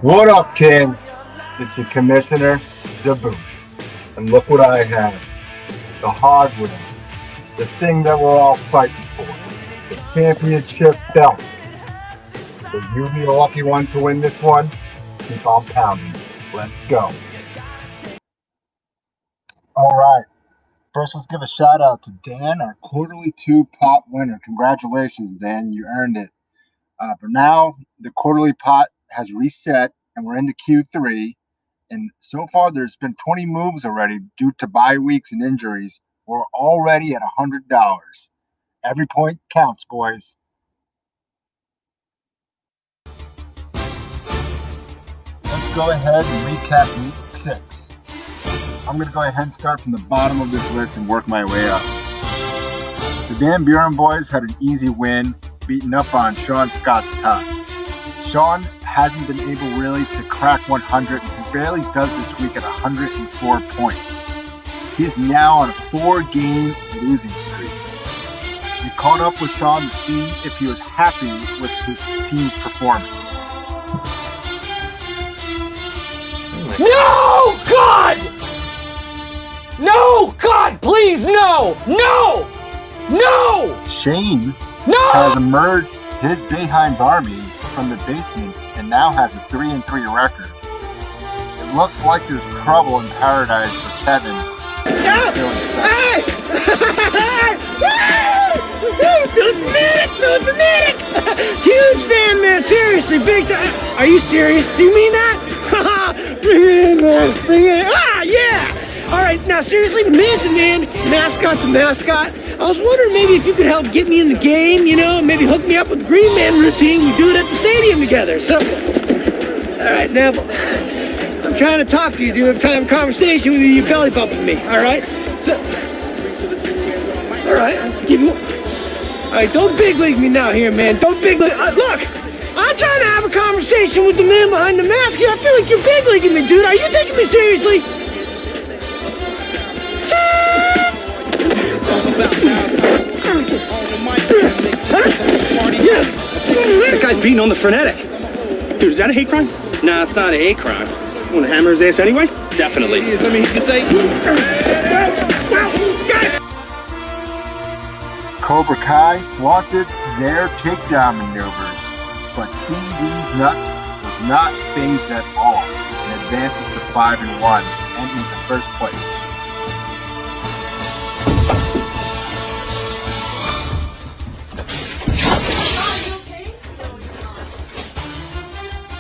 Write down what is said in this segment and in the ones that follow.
What up, Kings? It's your commissioner, Jabu. And look what I have. The hardware. The thing that we're all fighting for. The championship belt. Will you be the lucky one to win this one? Keep on pounding. Let's go. All right. First, let's give a shout out to Dan, our quarterly 2-pot winner. Congratulations, Dan. You earned it. But now the quarterly pot has reset and we're into Q3. And so far, there's been 20 moves already due to bye weeks and injuries. We're already at $100. Every point counts, boys. Let's go ahead and recap week 6. I'm going to go ahead and start from the bottom of this list and work my way up. The Van Buren boys had an easy win, beating up on Sean Scott's Tots. Sean hasn't been able really to crack 100, and he barely does this week at 104 points. He's now on a 4-game losing streak. We caught up with Sean to see if he was happy with his team's performance. No! God! No! God, please, no! No! No! Shane No! has emerged his Bayheim's army from the basement and now has a 3-3 record. It looks like there's trouble in paradise for Kevin. Feeling dramatic! Huge fan, man. Seriously, big time. Are you serious? Do you mean that? Bring it in, man. Bring it in. Ah, yeah! All right, now seriously, man to man, mascot to mascot. I was wondering maybe if you could help get me in the game, you know, maybe hook me up with the Green Man routine. We do it at the stadium together. So, all right, Neville. I'm trying to talk to you, dude. I'm trying to have a conversation with you. You belly bumping me, all right? So, all right, I'll give you. All right, don't big league me now here, man. Don't big league. Look, I'm trying to have a conversation with the man behind the mask here. I feel like you're big leaguing me, dude. Are you taking me seriously? That guy's beating on the frenetic. Dude, is that a hate crime? Nah, it's not a hate crime. You want to hammer his ass anyway? Definitely. Let me say. Cobra Kai flaunted their takedown maneuvers, but CD's nuts was not phased at all and advances to 5-1 and into first place.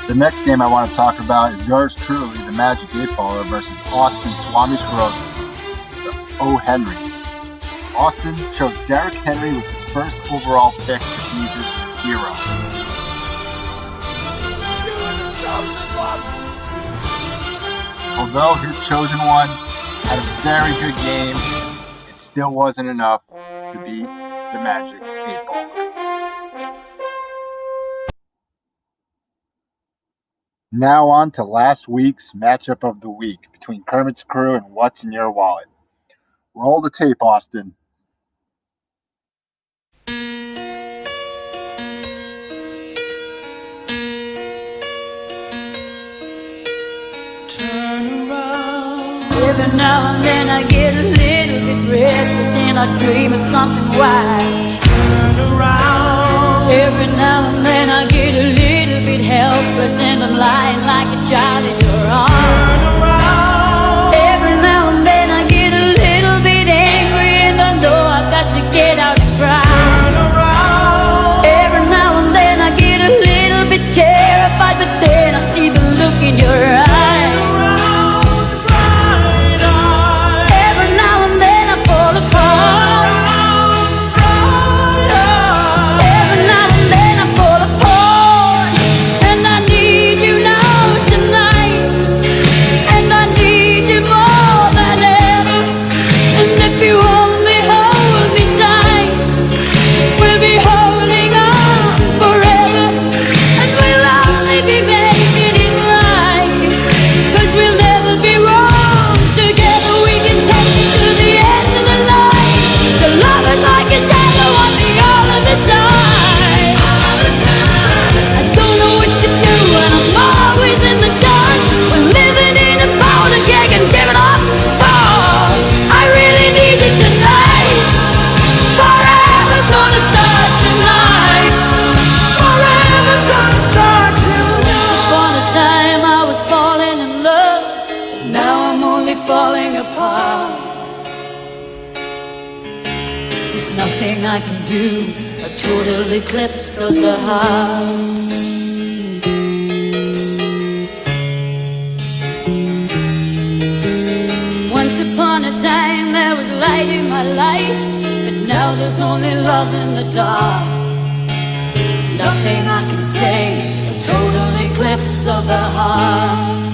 The next game I want to talk about is yours truly, the Magic 8-Baller versus Austin Swami Schroeds, O. Henry. Austin chose Derrick Henry with his first overall pick to be his hero. Although his chosen one had a very good game, it still wasn't enough to beat the Magic 8-Baller. Now on to last week's matchup of the week between Kermit's Crew and What's in Your Wallet. Roll the tape, Austin. Every now and then I get a little bit restless and I dream of something wild. Turn around. Every now and then I get a little bit helpless and I'm lying like a child in your arms. Turn around. Every now and then I get a little bit angry and I know I've got to get out and cry. Turn around. Every now and then I get a little bit terrified, but then I see the look in your eyes. There's nothing I can do, a total eclipse of the heart. Once upon a time there was light in my life, but now there's only love in the dark. Nothing I can say, a total eclipse of the heart.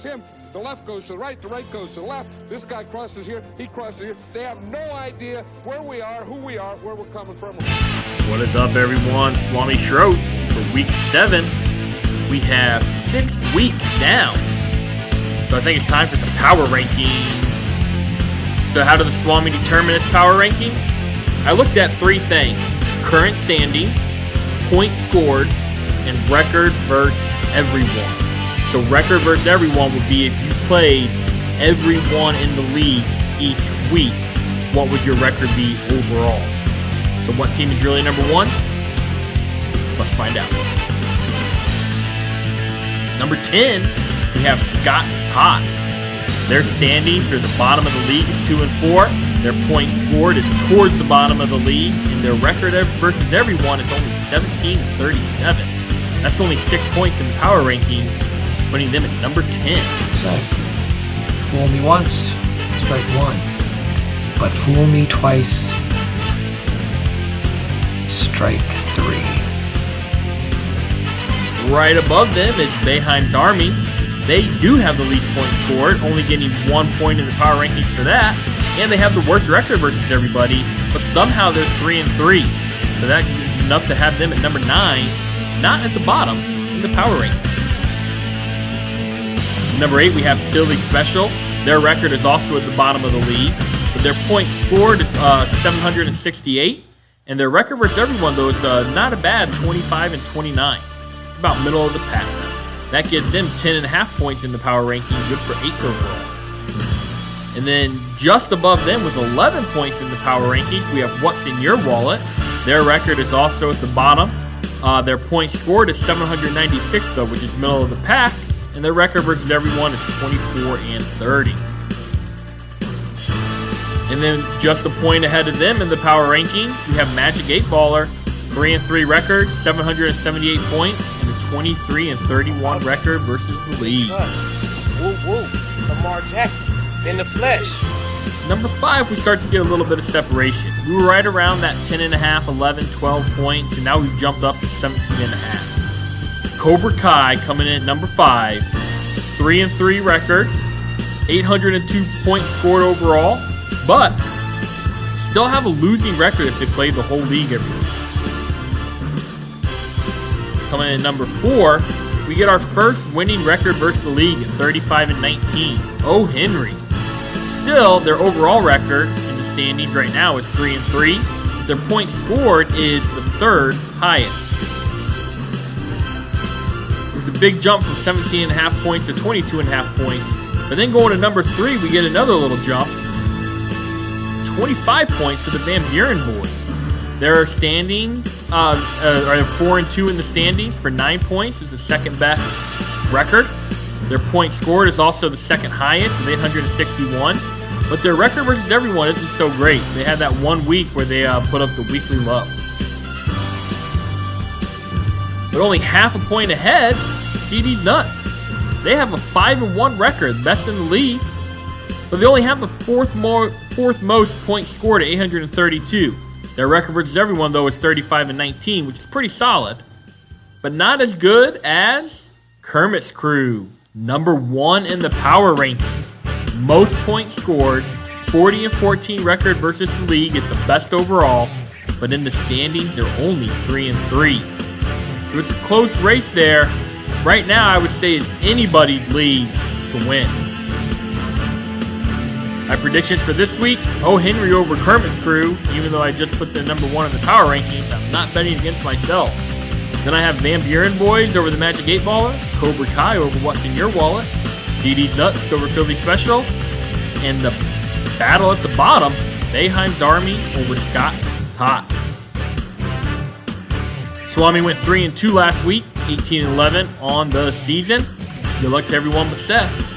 Him, the left goes to the right goes to the left. This guy crosses here, he crosses here. They have no idea where we are, who we are, where we're coming from. What is up, everyone? Swami Shroth for week 7. We have 6 weeks down, so I think it's time for some power rankings. So how do the Swami determine its power rankings? I looked at 3 things: current standing, points scored, and record versus everyone. So record versus everyone would be if you played everyone in the league each week, what would your record be overall? So what team is really number 1? Let's find out. Number 10, we have Scott's Tot. Their standings are the bottom of the league at 2 and 4. Their points scored is towards the bottom of the league, and their record versus everyone is only 17 and 37. That's only 6 points in the power rankings, putting them at number 10. So, fool me once, strike 1. But fool me twice, strike 3. Right above them is Beheim's Army. They do have the least points scored, only getting 1 point in the power rankings for that. And they have the worst record versus everybody, but somehow they're 3 and 3. So that's enough to have them at number 9, not at the bottom in the power rankings. Number 8, we have Philly Special. Their record is also at the bottom of the league, but their points scored is 768, and their record versus everyone, though, is not a bad 25 and 29, about middle of the pack. That gives them 10.5 points in the power ranking, good for 8th overall. And then just above them with 11 points in the power rankings, we have What's in Your Wallet. Their record is also at the bottom. Their points scored is 796, though, which is middle of the pack. And their record versus everyone is 24 and 30. And then just a point ahead of them in the power rankings, we have Magic 8 Baller, 3 and 3 record, 778 points, and a 23 and 31 record versus the league. Woo woo, Lamar Jackson in the flesh. Number 5, we start to get a little bit of separation. We were right around that 10.5, 11, 12 points, and now we've jumped up to 17.5. Cobra Kai coming in at number 5, 3 and 3 record, 802 points scored overall, but still have a losing record if they played the whole league every week. Coming in at number 4, we get our first winning record versus the league at 35 and 19. O. Henry. Still, their overall record in the standings right now is 3 and 3, but their points scored is the 3rd highest. A big jump from 17.5 points to 22.5 points. But then going to number 3, we get another little jump. 25 points for the Van Buren boys. Their standings are 4 and 2 in the standings for 9 points. Is the second best record. Their points scored is also the second highest with 861. But their record versus everyone isn't so great. They had that 1 week where they put up the weekly low. But only half a point ahead, CD's Nuts. They have a 5 and 1 record, best in the league, but they only have the fourth most points scored at 832. Their record versus everyone, though, is 35 and 19, which is pretty solid, but not as good as Kermit's Crew, number 1 in the power rankings. Most points scored, 40 and 14 record versus the league is the best overall, but in the standings, they're only 3 and 3. So it's a close race there. Right now, I would say it's anybody's league to win. My predictions for this week, O. Henry over Kermit's Crew. Even though I just put the number 1 in the power rankings, I'm not betting against myself. Then I have Van Buren boys over the Magic 8 Baller, Cobra Kai over What's in Your Wallet, CD's Nuts over Philly Special, and the battle at the bottom, Beheim's Army over Scott's Tots. Swami went 3 and 2 last week, 18 and 11 on the season. Good luck to everyone but Seth.